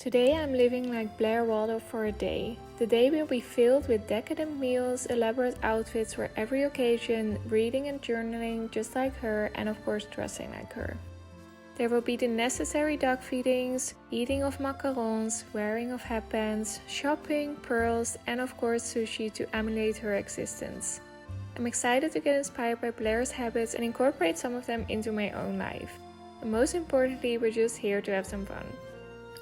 Today I'm living like Blair Waldorf for a day. The day will be filled with decadent meals, elaborate outfits for every occasion, reading and journaling just like her, and of course dressing like her. There will be the necessary dog feedings, eating of macarons, wearing of headbands, shopping, pearls, and of course sushi to emulate her existence. I'm excited to get inspired by Blair's habits and incorporate some of them into my own life. And most importantly, we're just here to have some fun.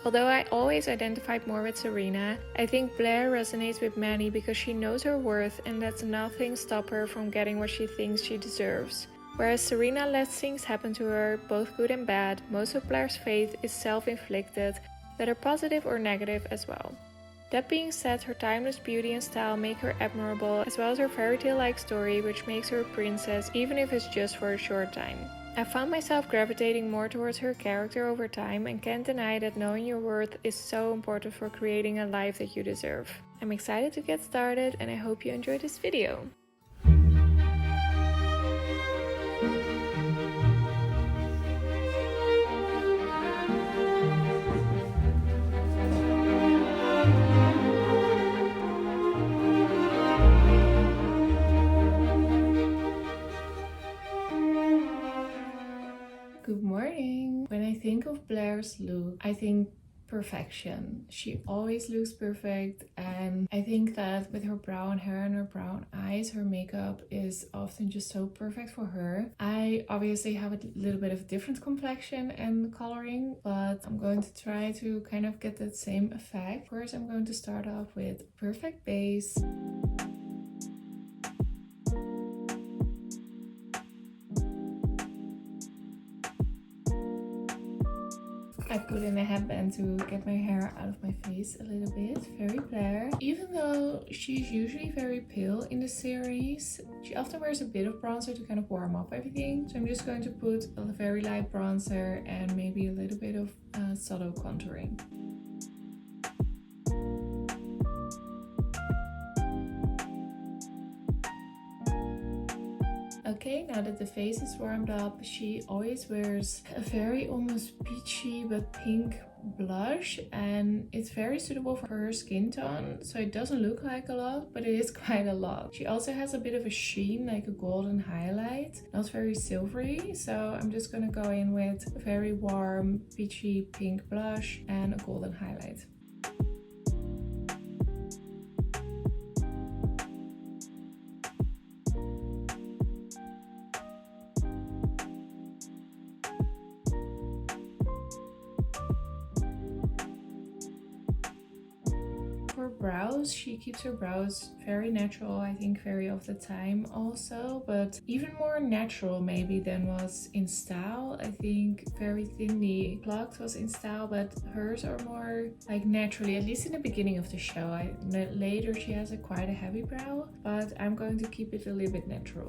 Although I always identified more with Serena, I think Blair resonates with many because she knows her worth and lets nothing stop her from getting what she thinks she deserves. Whereas Serena lets things happen to her, both good and bad, most of Blair's fate is self-inflicted, whether positive or negative as well. That being said, her timeless beauty and style make her admirable, as well as her fairy tale-like story, which makes her a princess even if it's just for a short time. I found myself gravitating more towards her character over time and can't deny that knowing your worth is so important for creating a life that you deserve. I'm excited to get started and I hope you enjoy this video. Good morning! When I think of Blair's look, I think perfection. She always looks perfect, and I think that with her brown hair and her brown eyes, her makeup is often just so perfect for her. I obviously have a little bit of different complexion and coloring, but I'm going to try to kind of get that same effect. First, I'm going to start off with a perfect base. I put in a headband to get my hair out of my face a little bit, very Blair. Even though she's usually very pale in the series, she often wears a bit of bronzer to kind of warm up everything. So I'm just going to put a very light bronzer and maybe a little bit of subtle contouring. Okay, now that the face is warmed up, she always wears a very almost peachy but pink blush, and it's very suitable for her skin tone, so it doesn't look like a lot, but it is quite a lot. She also has a bit of a sheen, like a golden highlight, not very silvery, so I'm just gonna go in with a very warm peachy pink blush and a golden highlight. For brows, she keeps her brows very natural, I think very of the time also, but even more natural maybe than was in style. I think very thinly plucked was in style, but hers are more like naturally, at least in the beginning of the show. Later she has quite a heavy brow, but I'm going to keep it a little bit natural.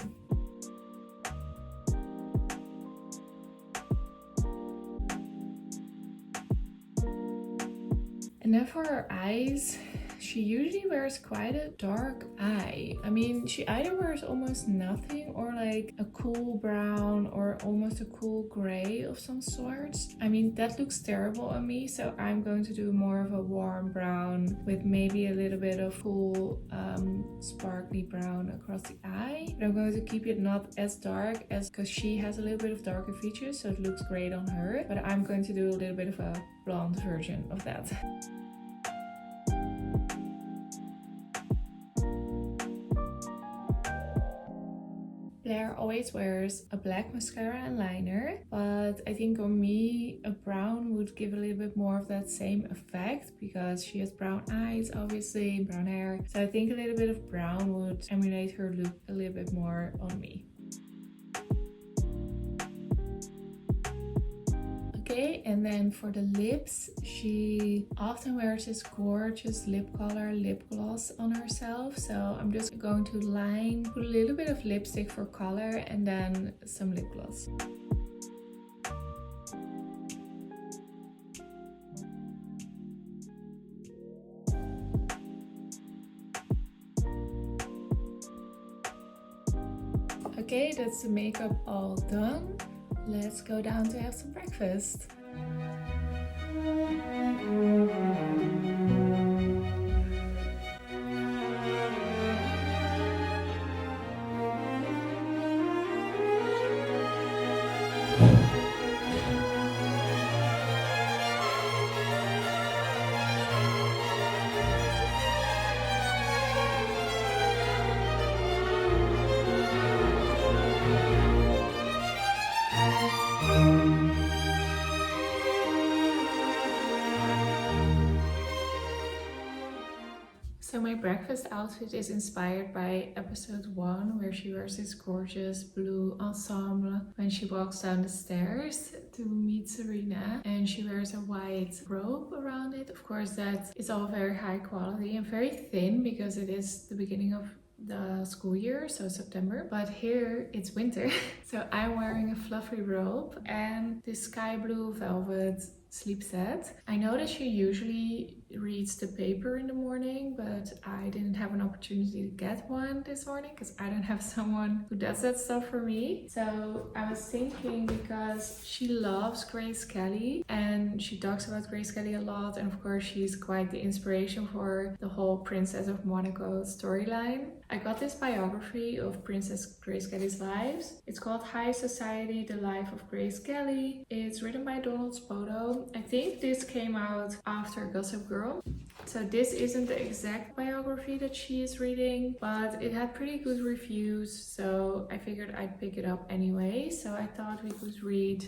And then for her eyes, she usually wears quite a dark eye. I mean, she either wears almost nothing or like a cool brown or almost a cool gray of some sorts. I mean, that looks terrible on me, so I'm going to do more of a warm brown with maybe a little bit of cool sparkly brown across the eye. But I'm going to keep it not as dark as, because she has a little bit of darker features, so it looks great on her. But I'm going to do a little bit of a blonde version of that. Blair always wears a black mascara and liner, but I think on me a brown would give a little bit more of that same effect because she has brown eyes, obviously, brown hair. So I think a little bit of brown would emulate her look a little bit more on me. Okay, and then for the lips, she often wears this gorgeous lip color lip gloss on herself. So I'm just going to put a little bit of lipstick for color and then some lip gloss. Okay, that's the makeup all done. Let's go down to have some breakfast. So my breakfast outfit is inspired by episode 1, where she wears this gorgeous blue ensemble when she walks down the stairs to meet Serena, and she wears a white robe around it. Of course, that is all very high quality and very thin because it is the beginning of the school year, so September, but here it's winter. So I'm wearing a fluffy robe and this sky blue velvet sleep set. I know that she usually reads the paper in the morning, but I didn't have an opportunity to get one this morning because I don't have someone who does that stuff for me. So I was thinking, because she loves Grace Kelly and she talks about Grace Kelly a lot, and of course she's quite the inspiration for the whole Princess of Monaco storyline. I got this biography of Princess Grace Kelly's lives. It's called High Society, The Life of Grace Kelly. It's written by Donald Spoto. I think this came out after Gossip Girl. So this isn't the exact biography that she is reading, but it had pretty good reviews, so I figured I'd pick it up anyway. So I thought we could read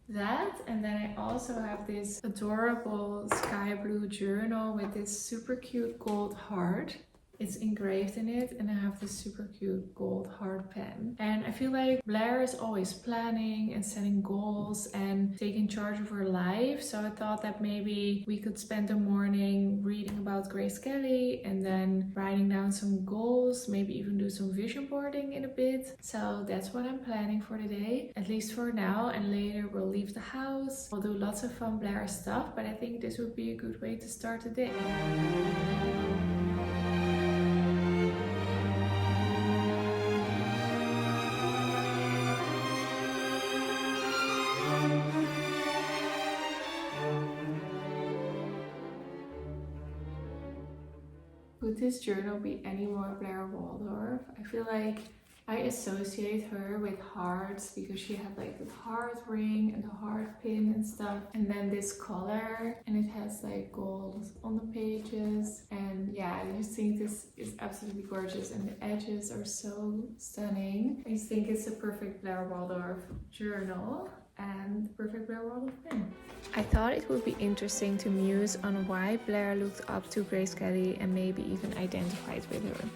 that, and then I also have this adorable sky blue journal with this super cute gold heart. It's engraved in it, and I have this super cute gold heart pen. And I feel like Blair is always planning and setting goals and taking charge of her life. So I thought that maybe we could spend the morning reading about Grace Kelly and then writing down some goals, maybe even do some vision boarding in a bit. So that's what I'm planning for today, at least for now. And later we'll leave the house. We'll do lots of fun Blair stuff, but I think this would be a good way to start the day. Would this journal be any more Blair Waldorf? I feel like I associate her with hearts because she had like the heart ring and the heart pin and stuff, and then this collar, and it has like gold on the pages. And yeah, I just think this is absolutely gorgeous, and the edges are so stunning. I just think it's a perfect Blair Waldorf journal and perfect Blair Waldorf pen. I thought it would be interesting to muse on why Blair looked up to Grace Kelly and maybe even identified with her.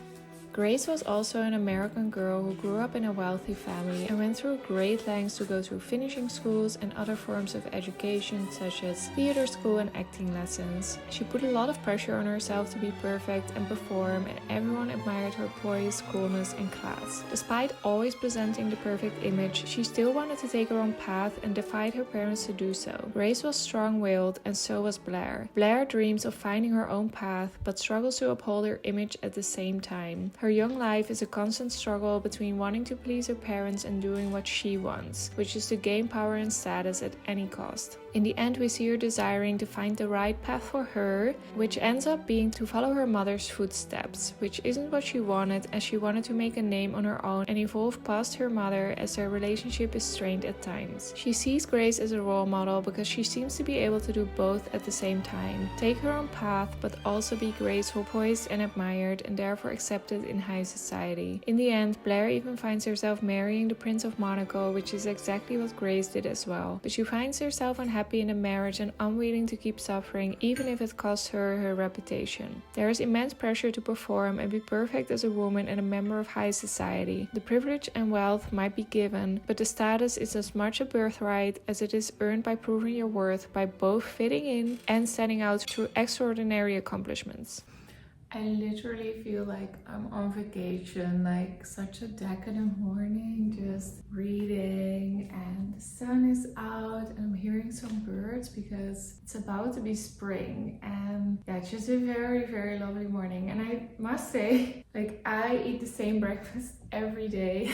Grace was also an American girl who grew up in a wealthy family and went through great lengths to go through finishing schools and other forms of education such as theater school and acting lessons. She put a lot of pressure on herself to be perfect and perform, and everyone admired her poise, coolness and class. Despite always presenting the perfect image, she still wanted to take her own path and defied her parents to do so. Grace was strong-willed, and so was Blair. Blair dreams of finding her own path but struggles to uphold her image at the same time. Her young life is a constant struggle between wanting to please her parents and doing what she wants, which is to gain power and status at any cost. In the end, we see her desiring to find the right path for her, which ends up being to follow her mother's footsteps, which isn't what she wanted, as she wanted to make a name on her own and evolve past her mother as their relationship is strained at times. She sees Grace as a role model because she seems to be able to do both at the same time, take her own path but also be graceful, poised and admired, and therefore accepted in high society. In the end, Blair even finds herself marrying the Prince of Monaco, which is exactly what Grace did as well. But she finds herself unhappy in a marriage and unwilling to keep suffering, even if it costs her her reputation. There is immense pressure to perform and be perfect as a woman and a member of high society. The privilege and wealth might be given, but the status is as much a birthright as it is earned by proving your worth by both fitting in and standing out through extraordinary accomplishments. I literally feel like I'm on vacation, like such a decadent morning, just reading, and the sun is out and I'm hearing some birds because it's about to be spring. And yeah, it's just a very, very lovely morning. And I must say, like, I eat the same breakfast every day.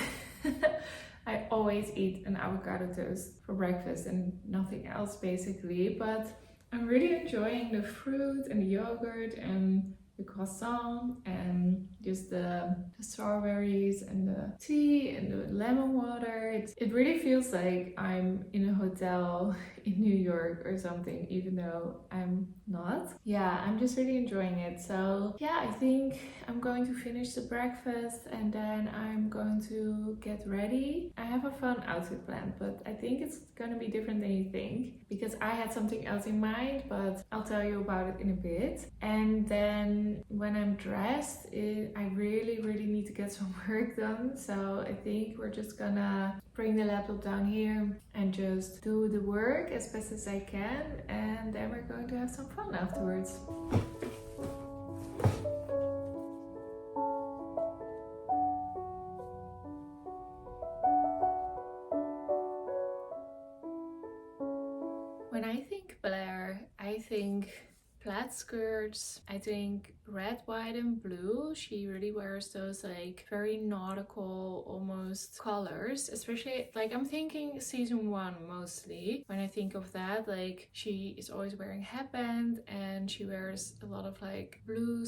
I always eat an avocado toast for breakfast and nothing else basically, but I'm really enjoying the fruit and the yogurt and the croissant and just the strawberries and the tea and the lemon water. It really feels like I'm in a hotel in New York or something, even though I'm not. But yeah, I'm just really enjoying it. So yeah, I think I'm going to finish the breakfast and then I'm going to get ready. I have a fun outfit planned, but I think it's gonna be different than you think because I had something else in mind, but I'll tell you about it in a bit. And then when I'm dressed, I really need to get some work done. So I think we're just gonna bring the laptop down here and just do the work as best as I can, and then we're going to have some fun afterwards. When I think Blair, I think plaid skirts, I think red, white and blue. She really wears those like very nautical almost colors, especially like I'm thinking season 1 mostly. When I think of that, like she is always wearing headband and she wears a lot of like blue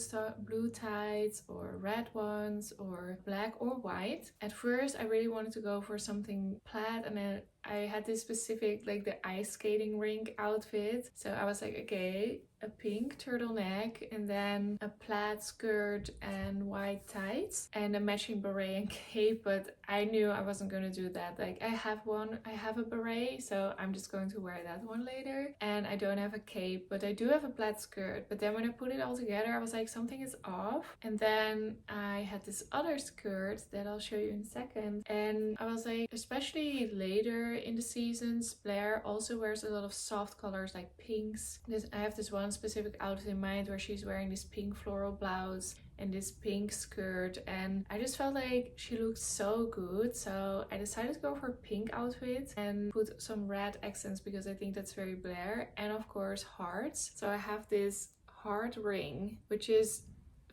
tights or red ones or black or white. At first I really wanted to go for something plaid, and then I had this specific like the ice skating rink outfit. So I was like, okay, a pink turtleneck and then a plaid skirt and white tights and a matching beret and cape, but I knew I wasn't going to do that. Like I have a beret, so I'm just going to wear that one later, and I don't have a cape, but I do have a plaid skirt. But then when I put it all together, I was like, something is off. And then I had this other skirt that I'll show you in a second, and I was like, especially later in the seasons, Blair also wears a lot of soft colors like pinks. I have this one specific outfit in mind where she's wearing this pink floral blouse and this pink skirt, and I just felt like she looked so good, so I decided to go for a pink outfit and put some red accents because I think that's very Blair, and of course hearts. So I have this heart ring, which is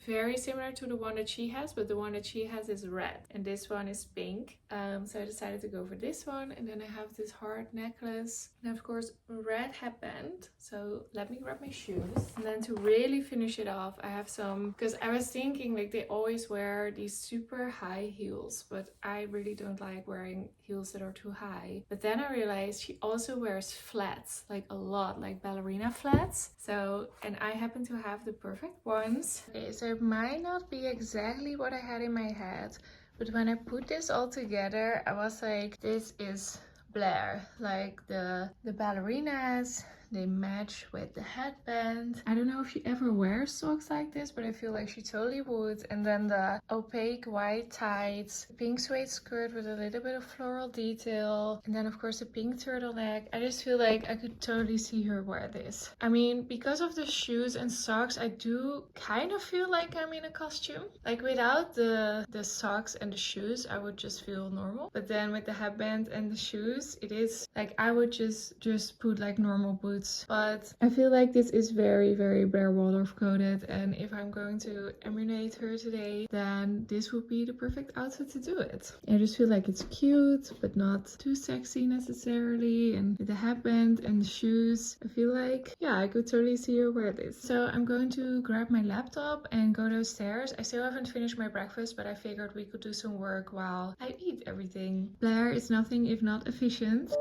very similar to the one that she has, but the one that she has is red and this one is pink. So I decided to go for this one, and then I have this heart necklace and of course a red headband. So let me grab my shoes, and then to really finish it off, I have some, because I was thinking like they always wear these super high heels, but I really don't like wearing heels that are too high. But then I realized she also wears flats, like a lot, like ballerina flats. So, and I happen to have the perfect ones. Okay, so it might not be exactly what I had in my head, but when I put this all together, I was like, this is Blair. Like the ballerinas, they match with the headband. I don't know if she ever wears socks like this, but I feel like she totally would. And then the opaque white tights, pink suede skirt with a little bit of floral detail, and then of course a pink turtleneck. I just feel like I could totally see her wear this. I mean, because of the shoes and socks, I do kind of feel like I'm in a costume. Like without the socks and the shoes, I would just feel normal. But then with the headband and the shoes, it is like I would just put like normal boots. But I feel like this is very Blair Waldorf coded, and if I'm going to emulate her today, then this would be the perfect outfit to do it. I just feel like it's cute but not too sexy necessarily, and with the headband and the shoes, I feel like, yeah, I could totally see her wear this. So I'm going to grab my laptop and go downstairs. I still haven't finished my breakfast, but I figured we could do some work while I eat everything. Blair is nothing if not efficient.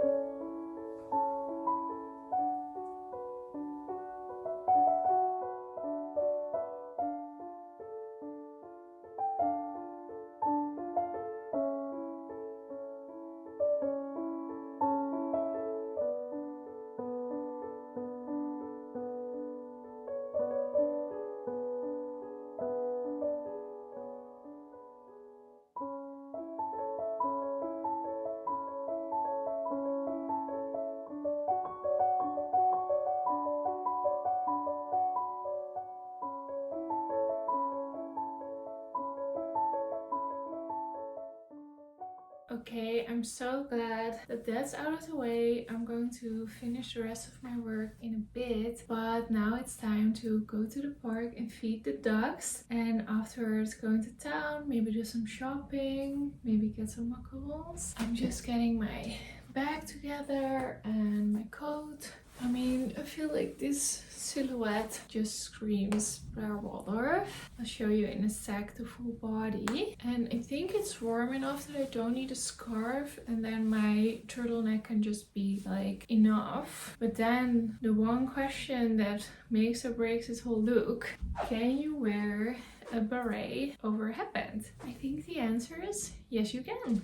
Okay, I'm so glad that that's out of the way. I'm going to finish the rest of my work in a bit, but now it's time to go to the park and feed the ducks, and afterwards going to town, maybe do some shopping, maybe get some macarons. I'm just getting my bag together and my coat. I mean, I feel like this silhouette just screams Blair Waldorf. I'll show you in a sec the full body. And I think it's warm enough that I don't need a scarf, and then my turtleneck can just be like enough. But then the one question that makes or breaks this whole look, can you wear a beret over a headband? I think the answer is yes, you can.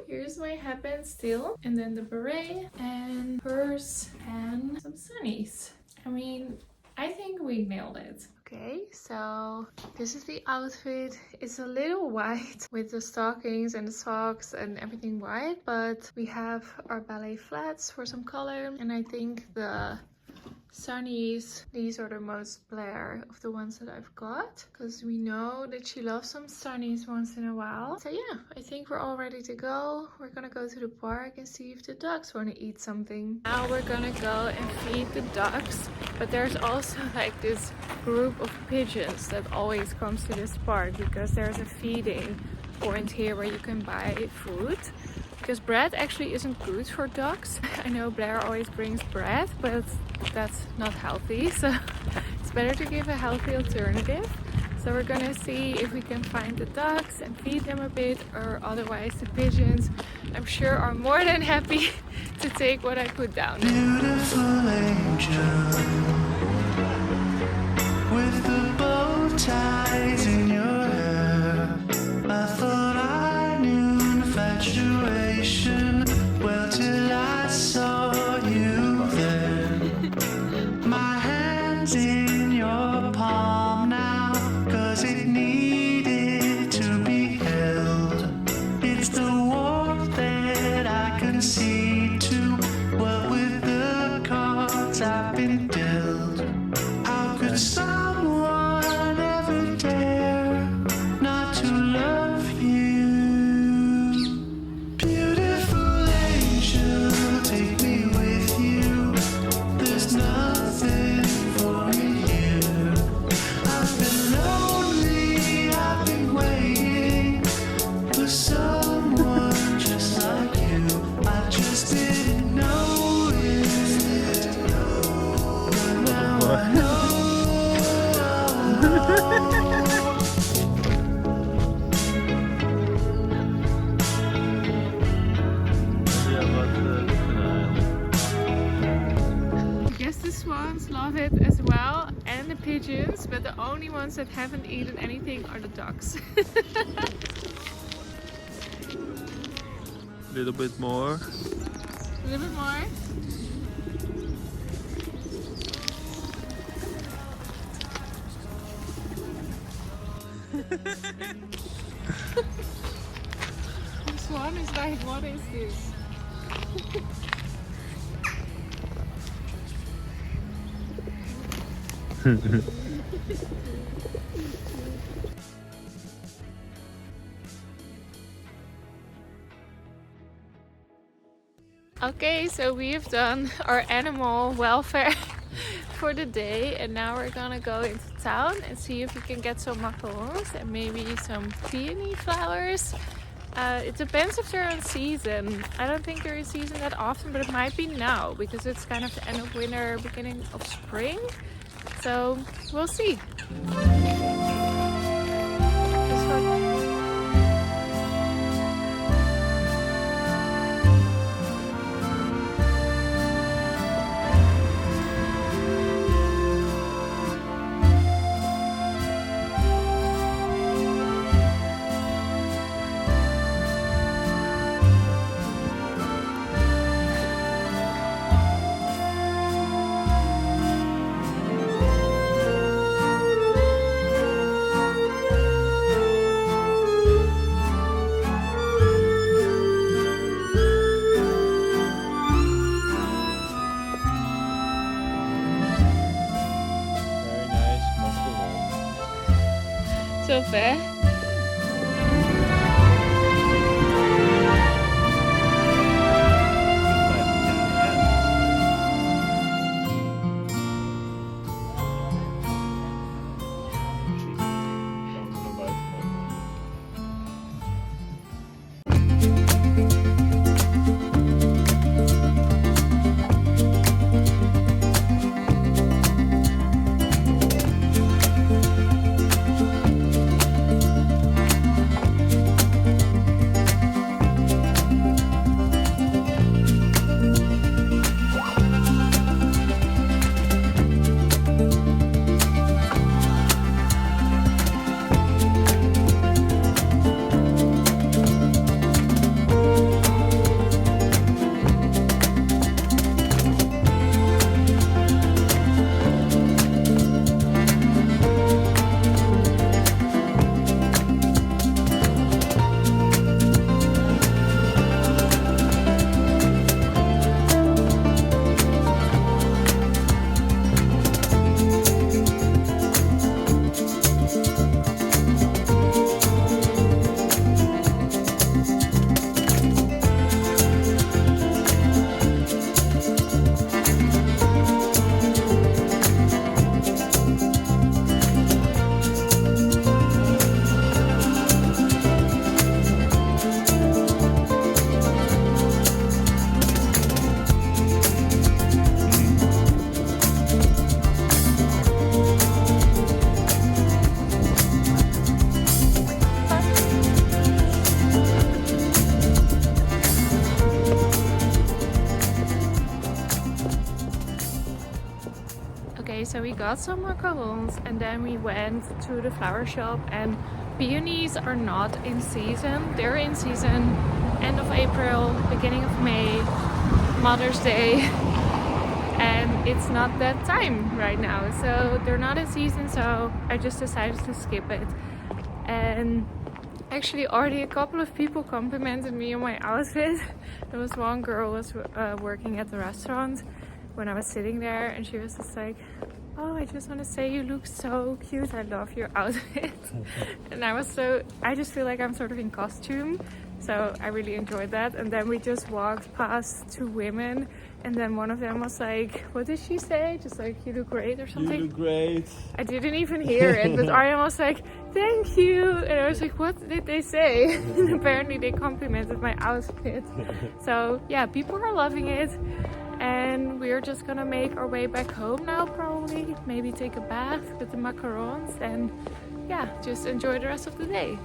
Here's my headband still, and then the beret and purse and some sunnies. I mean, I think we nailed it. Okay, so this is the outfit. It's a little white with the stockings and the socks and everything white, but we have our ballet flats for some color, and I think the sunnies, these are the most Blair of the ones that I've got, because we know that she loves some sunnies once in a while. So yeah, I think we're all ready to go. We're gonna go to the park and see if the ducks want to eat something. Now we're gonna go and feed the ducks, but there's also like this group of pigeons that always comes to this park because there's a feeding point here where you can buy food. Because bread actually isn't good for ducks. I know Blair always brings bread, but that's not healthy. So it's better to give a healthy alternative. So we're gonna see if we can find the ducks and feed them a bit, or otherwise the pigeons, I'm sure, are more than happy to take what I put down. Beautiful angel with the bow ties in your hair. I thought I knew infatuation, well, till I saw you there. My hands in your palm now, 'cause it needed to be held. It's the warmth that I can see too, what with the cards I've been dealt. How could someone ever dare not to love you? Beautiful angel, take me with you. There's nothing for me here. I've been lonely, I've been waiting for someone just like you. I just didn't know it, but now I know. I guess the swans love it as well, and the pigeons, but the only ones that haven't eaten anything are the ducks. A little bit more. A little bit more. The swan is like, what is this? Okay, so we've done our animal welfare for the day, and now we're gonna go into town and see if we can get some macarons and maybe some peony flowers. It depends if they're on season. I don't think they're in season that often, but it might be now because it's kind of the end of winter, beginning of spring. So we'll see. So fair. got some macarons and then we went to the flower shop, and peonies are not in season. They're in season end of April, beginning of May, Mother's Day, and it's not that time right now. So they're not in season, so I just decided to skip it. And actually already a couple of people complimented me on my outfit. There was one girl who was working at the restaurant when I was sitting there, and she was just like, oh, I just want to say you look so cute, I love your outfit. And I just feel like I'm sort of in costume, so I really enjoyed that. And then we just walked past two women, and then one of them was like, what did she say? Just like, you look great or something. You look great. I didn't even hear it, but Aryan was like, thank you. And I was like, what did they say? And apparently they complimented my outfit. So yeah, people are loving it. And we're just gonna make our way back home now, probably. Maybe take a bath with the macarons and yeah, just enjoy the rest of the day.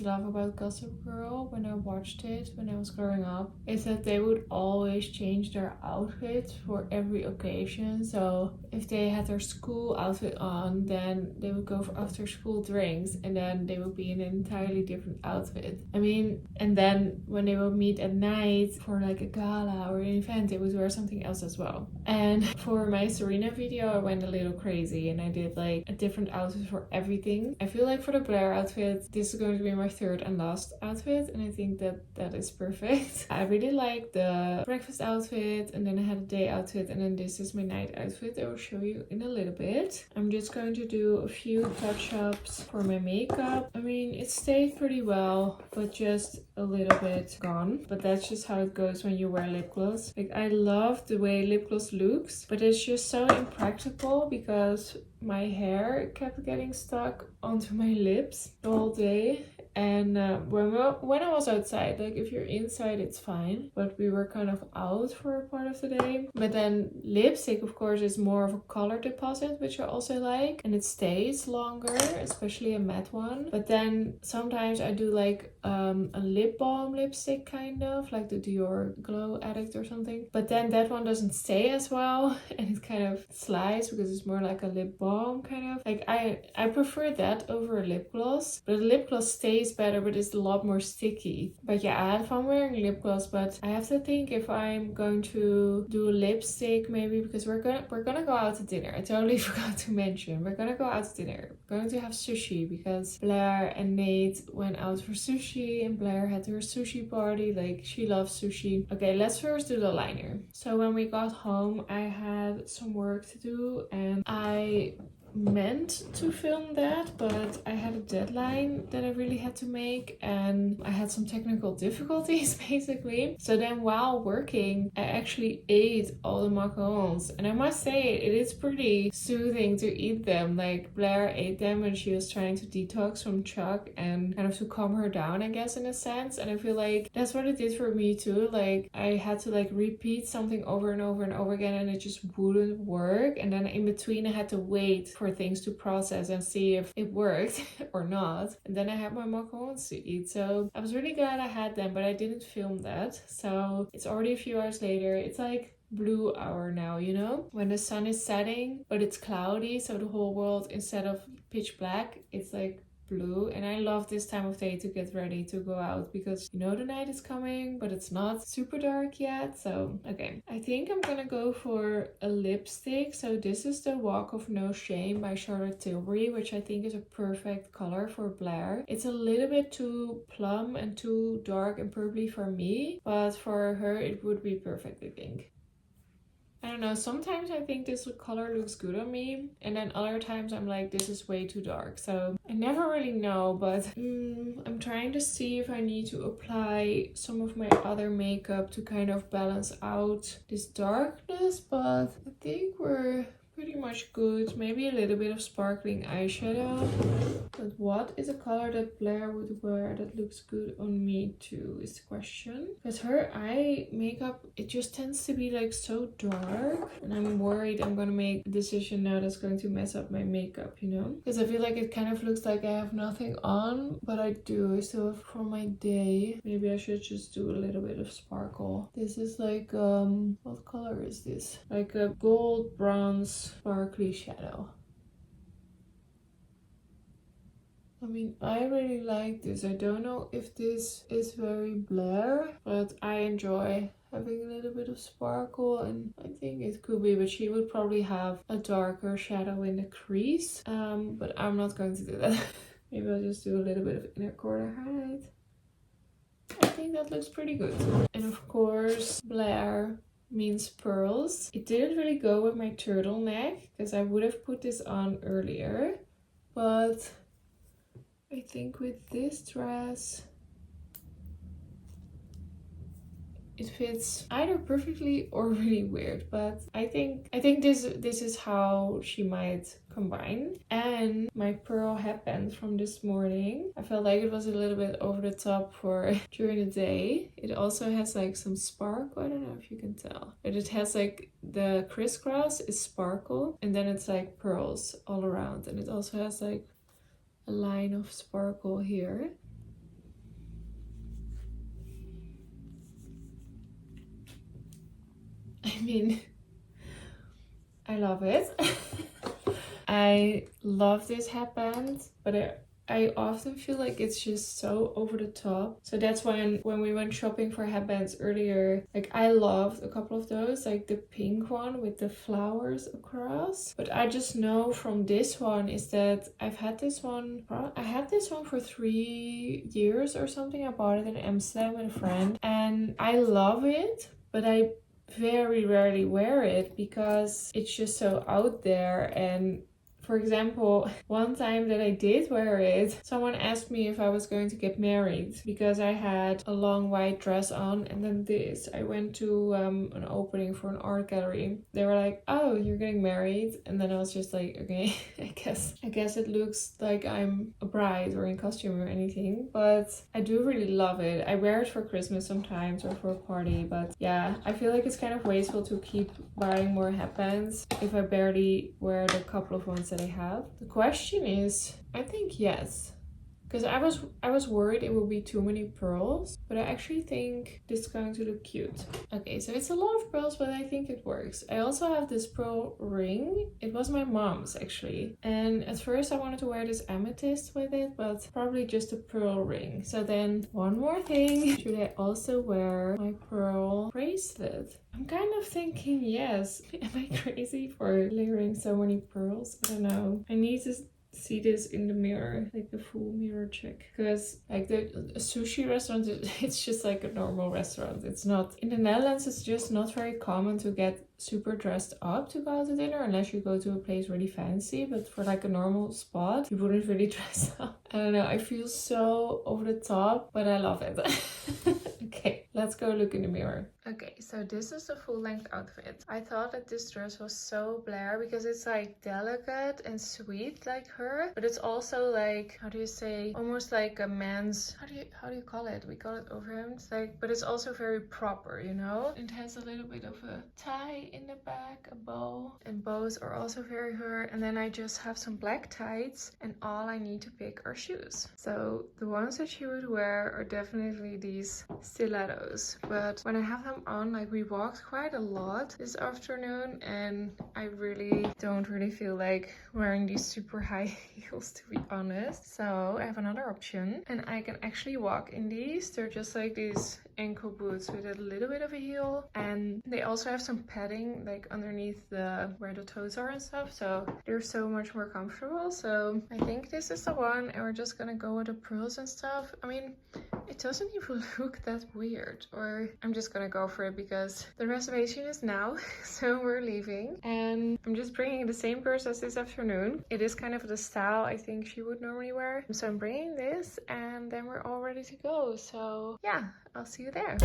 Love about Gossip Girl when I watched it when I was growing up is that they would always change their outfits for every occasion. So if they had their school outfit on, then they would go for after school drinks, and then they would be in an entirely different outfit. I mean, and then when they would meet at night for like a gala or an event, they would wear something else as well. And for my Serena video, I went a little crazy and I did like a different outfit for everything. I feel like for the Blair outfit, this is going to be my third and last outfit, and I think that is perfect. I really like the breakfast outfit, and then I had a day outfit, and then this is my night outfit. I will show you in a little bit. I'm just going to do a few touch-ups for my makeup. I mean, it stayed pretty well, but just a little bit gone. But that's just how it goes when you wear lip gloss. Like, I love the way lip gloss looks, but it's just so impractical because my hair kept getting stuck onto my lips all day. And when I was outside, like if you're inside it's fine, but we were kind of out for a part of the day. But then lipstick, of course, is more of a color deposit, which I also like, and it stays longer, especially a matte one. But then sometimes I do like a lip balm lipstick, kind of like the Dior Glow Addict or something, but then that one doesn't stay as well and it kind of slides because it's more like a lip balm kind of. Like I prefer that over a lip gloss, but a lip gloss stays better, but it's a lot more sticky. But yeah, I had fun wearing lip gloss, but I have to think if I'm going to do a lipstick maybe, because we're gonna go out to dinner. I totally forgot to mention, we're gonna go out to dinner. We're going to have sushi because Blair and Nate went out for sushi and Blair had her sushi party. Like, she loves sushi. Okay, let's first do the liner. So when we got home, I had some work to do and I meant to film that, but I had a deadline that I really had to make and I had some technical difficulties basically. So then while working, I actually ate all the macarons, and I must say it is pretty soothing to eat them. Like, Blair ate them and she was trying to detox from Chuck and kind of to calm her down, I guess, in a sense. And I feel like that's what it did for me too. Like, I had to like repeat something over and over and over again and it just wouldn't work, and then in between I had to wait for things to process and see if it worked or not, and then I had my macarons to eat. So I was really glad I had them, but I didn't film that. So it's already a few hours later. It's like blue hour now, you know, when the sun is setting but it's cloudy, so the whole world, instead of pitch black, it's like blue. And I love this time of day to get ready to go out because you know the night is coming, but it's not super dark yet. So, okay. I think I'm gonna go for a lipstick. So this is the Walk of No Shame by Charlotte Tilbury, which I think is a perfect color for Blair. It's a little bit too plum and too dark and purpley for me, but for her it would be perfect, I think. I don't know, sometimes I think this color looks good on me, and then other times I'm like, this is way too dark. So I never really know, but I'm trying to see if I need to apply some of my other makeup to kind of balance out this darkness, but I think we're pretty much good. Maybe a little bit of sparkling eyeshadow. But what is a color that Blair would wear that looks good on me too is the question. Because her eye makeup, it just tends to be like so dark. And I'm worried I'm gonna make a decision now that's going to mess up my makeup, you know? Because I feel like it kind of looks like I have nothing on, but I do. I still have for my day. Maybe I should just do a little bit of sparkle. This is like, what color is this? Like a gold bronze sparkly shadow. I mean, I really like this. I don't know if this is very Blair, but I enjoy having a little bit of sparkle, and I think it could be, but she would probably have a darker shadow in the crease. But I'm not going to do that. Maybe I'll just do a little bit of inner corner highlight. I think that looks pretty good. And of course, Blair means pearls. It didn't really go with my turtleneck because I would have put this on earlier, but I think with this dress it fits either perfectly or really weird, but I think this is how she might combine. And my pearl headband from this morning, I felt like it was a little bit over the top for during the day. It also has like some sparkle. I don't know if you can tell, but it has like the crisscross is sparkle, and then it's like pearls all around, and it also has like a line of sparkle here. I mean, I love it. I love this headband, but I often feel like it's just so over the top. So that's when we went shopping for headbands earlier, like I loved a couple of those, like the pink one with the flowers across. But I just know from this one is that I had this one for 3 years or something. I bought it in Amsterdam with a friend and I love it, but I very rarely wear it because it's just so out there. And for example, one time that I did wear it, someone asked me if I was going to get married because I had a long white dress on, and then I went to an opening for an art gallery. They were like, "Oh, you're getting married?" And then I was just like, "Okay, I guess it looks like I'm a bride or in costume or anything." But I do really love it. I wear it for Christmas sometimes or for a party, but yeah, I feel like it's kind of wasteful to keep buying more headbands if I barely wear the couple of ones that I have. The question is, I think yes, because I was worried it would be too many pearls, but I actually think this is going to look cute. Okay, so it's a lot of pearls, but I think it works. I also have this pearl ring. It was my mom's actually, and at first I wanted to wear this amethyst with it, but probably just a pearl ring. So then one more thing, should I also wear my pearl bracelet? I'm kind of thinking yes. Am I crazy for layering so many pearls? I don't know. I need to see this in the mirror, like the full mirror check, because like the sushi restaurant, it's just like a normal restaurant. It's not in the Netherlands. It's just not very common to get super dressed up to go out to dinner unless you go to a place really fancy, but for like a normal spot you wouldn't really dress up. I don't know, I feel so over the top, but I love it. Okay, let's go look in the mirror. Okay, so this is the full-length outfit. I thought that this dress was so Blair because it's like delicate and sweet like her, but it's also like, how do you say, almost like a man's, how do you call it? We call it overhemd. It's like, but it's also very proper, you know? It has a little bit of a tie in the back, a bow, and bows are also very her. And then I just have some black tights, and all I need to pick are shoes. So the ones that she would wear are definitely these stilettos, but when I have them on, Like, we walked quite a lot this afternoon and I really don't feel like wearing these super high heels, to be honest. So I have another option and I can actually walk in these. They're just like these ankle boots with a little bit of a heel, and they also have some padding like underneath the where the toes are and stuff, so they're so much more comfortable. So I think this is the one, and we're just gonna go with the pearls and stuff. I mean, it doesn't even look that weird, or I'm just gonna go for it because the reservation is now. So we're leaving and I'm just bringing the same purse as this afternoon. It is kind of the style I think she would normally wear, so I'm bringing this and then we're all ready to go. So yeah, I'll see you there.